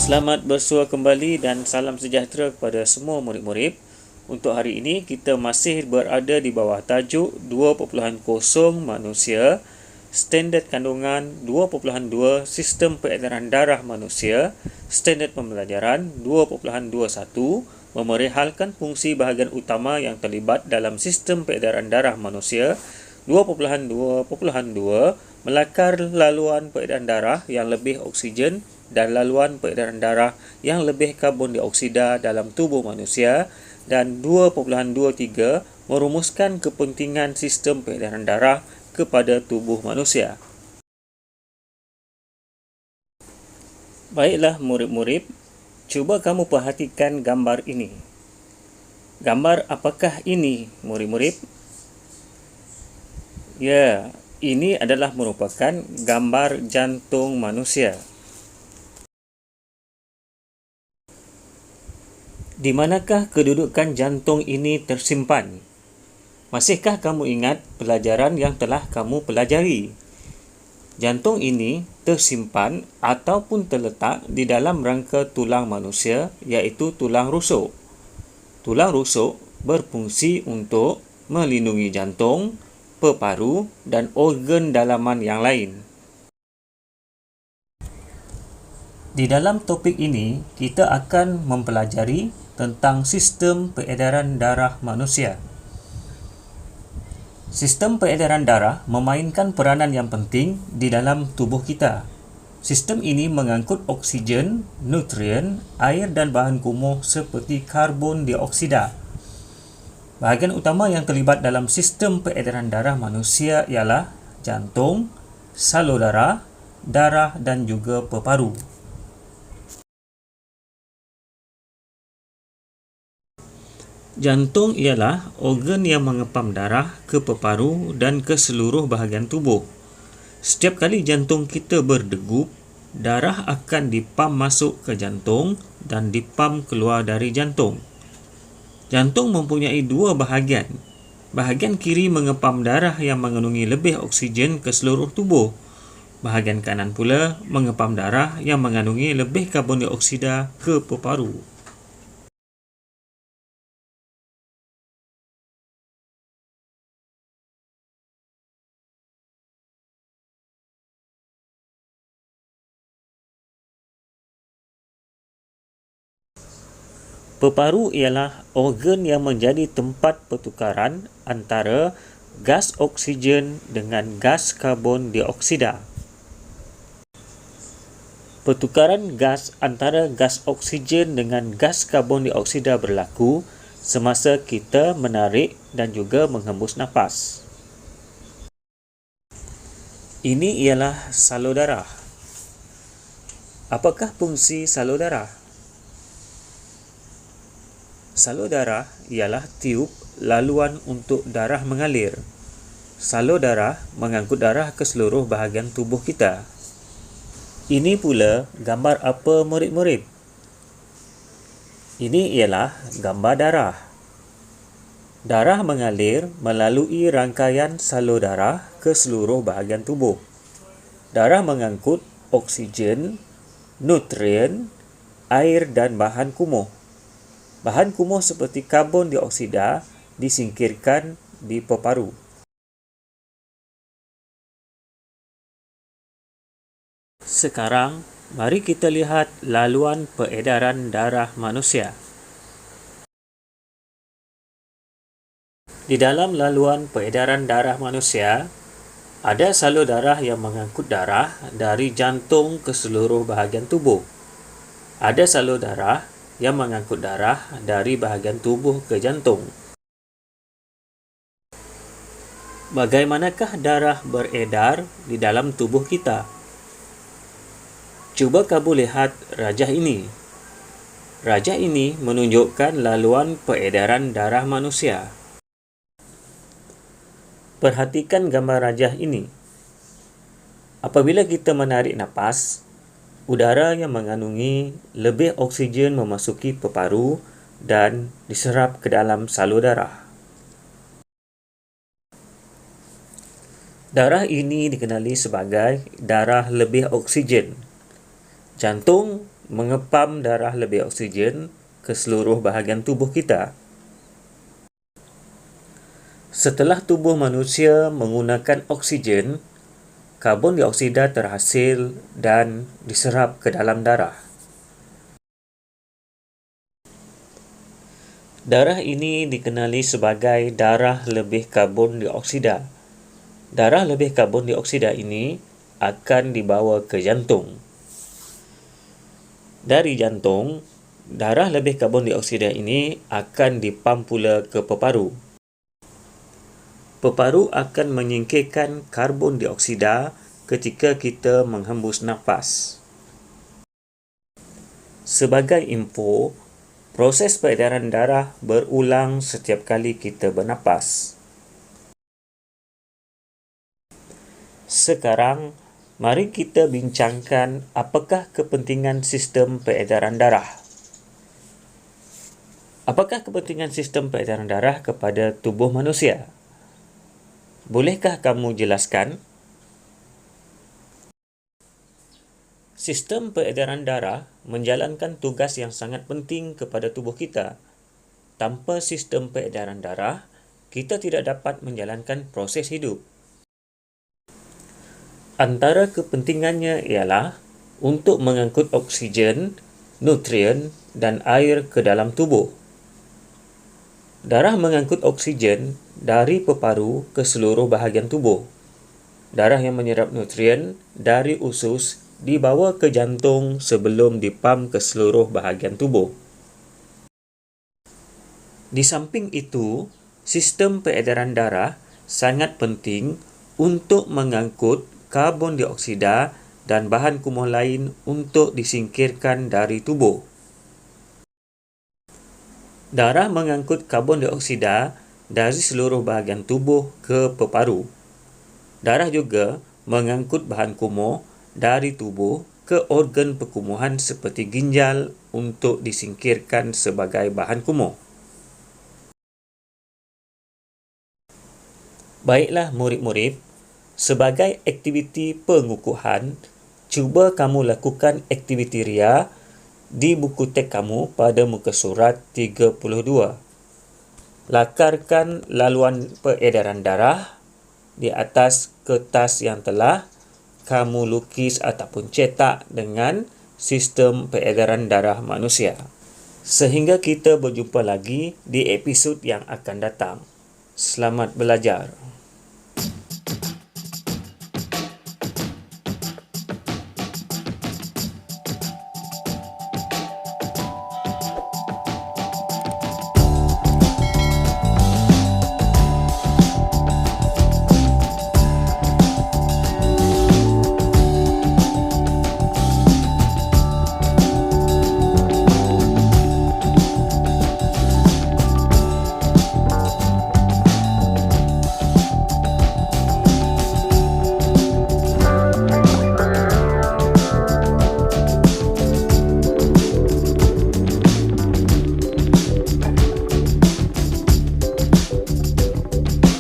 Selamat bersua kembali dan salam sejahtera kepada semua murid-murid. Untuk hari ini kita masih berada di bawah tajuk 2.0 manusia, standard kandungan 2.2 sistem peredaran darah manusia, standard pembelajaran 2.21 memerihalkan fungsi bahagian utama yang terlibat dalam sistem peredaran darah manusia. 2.2 melakar laluan peredaran darah yang lebih oksigen dan laluan peredaran darah yang lebih karbon dioksida dalam tubuh manusia, dan 2.23 merumuskan kepentingan sistem peredaran darah kepada tubuh manusia. Baiklah murid-murid, cuba kamu perhatikan gambar ini. Gambar apakah ini murid-murid? Ya, ini adalah merupakan gambar jantung manusia. Di manakah kedudukan jantung ini tersimpan? Masihkah kamu ingat pelajaran yang telah kamu pelajari? Jantung ini tersimpan ataupun terletak di dalam rangka tulang manusia, iaitu tulang rusuk. Tulang rusuk berfungsi untuk melindungi jantung, peparu dan organ dalaman yang lain. Di dalam topik ini, kita akan mempelajari tentang sistem peredaran darah manusia. Sistem peredaran darah memainkan peranan yang penting di dalam tubuh kita. Sistem ini mengangkut oksigen, nutrien, air dan bahan kumuh seperti karbon dioksida. Bahagian utama yang terlibat dalam sistem peredaran darah manusia ialah jantung, salur darah dan juga peparu. Jantung ialah organ yang mengepam darah ke peparu dan ke seluruh bahagian tubuh. Setiap kali jantung kita berdegup, darah akan dipam masuk ke jantung dan dipam keluar dari jantung. Jantung mempunyai dua bahagian. Bahagian kiri mengepam darah yang mengandungi lebih oksigen ke seluruh tubuh. Bahagian kanan pula mengepam darah yang mengandungi lebih karbon dioksida ke peparu. Peparu ialah organ yang menjadi tempat pertukaran antara gas oksigen dengan gas karbon dioksida. Pertukaran gas antara gas oksigen dengan gas karbon dioksida berlaku semasa kita menarik dan juga menghembus nafas. Ini ialah salur darah. Apakah fungsi salur darah? Salur darah ialah tiub laluan untuk darah mengalir. Salur darah mengangkut darah ke seluruh bahagian tubuh kita. Ini pula gambar apa murid-murid? Ini ialah gambar darah. Darah mengalir melalui rangkaian salur darah ke seluruh bahagian tubuh. Darah mengangkut oksigen, nutrien, air dan bahan kumuh. Bahan kumuh seperti karbon dioksida disingkirkan di peparu. Sekarang, mari kita lihat laluan peredaran darah manusia. Di dalam laluan peredaran darah manusia, ada salur darah yang mengangkut darah dari jantung ke seluruh bahagian tubuh. Ada salur darah yang mengangkut darah dari bahagian tubuh ke jantung. Bagaimanakah darah beredar di dalam tubuh kita? Cuba kamu lihat rajah ini. Rajah ini menunjukkan laluan peredaran darah manusia. Perhatikan gambar rajah ini. Apabila kita menarik nafas, udara yang mengandungi lebih oksigen memasuki peparu dan diserap ke dalam salur darah. Darah ini dikenali sebagai darah lebih oksigen. Jantung mengepam darah lebih oksigen ke seluruh bahagian tubuh kita. Setelah tubuh manusia menggunakan oksigen, karbon dioksida terhasil dan diserap ke dalam darah. Darah ini dikenali sebagai darah lebih karbon dioksida. Darah lebih karbon dioksida ini akan dibawa ke jantung. Dari jantung, darah lebih karbon dioksida ini akan dipam pula ke peparu. Peparu akan menyingkirkan karbon dioksida ketika kita menghembus nafas. Sebagai info, proses peredaran darah berulang setiap kali kita bernapas. Sekarang, mari kita bincangkan apakah kepentingan sistem peredaran darah. Apakah kepentingan sistem peredaran darah kepada tubuh manusia? Bolehkah kamu jelaskan? Sistem peredaran darah menjalankan tugas yang sangat penting kepada tubuh kita. Tanpa sistem peredaran darah, kita tidak dapat menjalankan proses hidup. Antara kepentingannya ialah untuk mengangkut oksigen, nutrien dan air ke dalam tubuh. Darah mengangkut oksigen dari peparu ke seluruh bahagian tubuh. Darah yang menyerap nutrien dari usus dibawa ke jantung sebelum dipam ke seluruh bahagian tubuh. Di samping itu, sistem peredaran darah sangat penting untuk mengangkut karbon dioksida dan bahan kumuh lain untuk disingkirkan dari tubuh. Darah mengangkut karbon dioksida dari seluruh bahagian tubuh ke peparu. Darah juga mengangkut bahan kumuh dari tubuh ke organ perkumuhan seperti ginjal untuk disingkirkan sebagai bahan kumuh. Baiklah murid-murid, sebagai aktiviti pengukuhan, cuba kamu lakukan aktiviti ria di buku teks kamu pada muka surat 32. Lakarkan laluan peredaran darah di atas kertas yang telah kamu lukis ataupun cetak dengan sistem peredaran darah manusia. Sehingga kita berjumpa lagi di episod yang akan datang. Selamat belajar.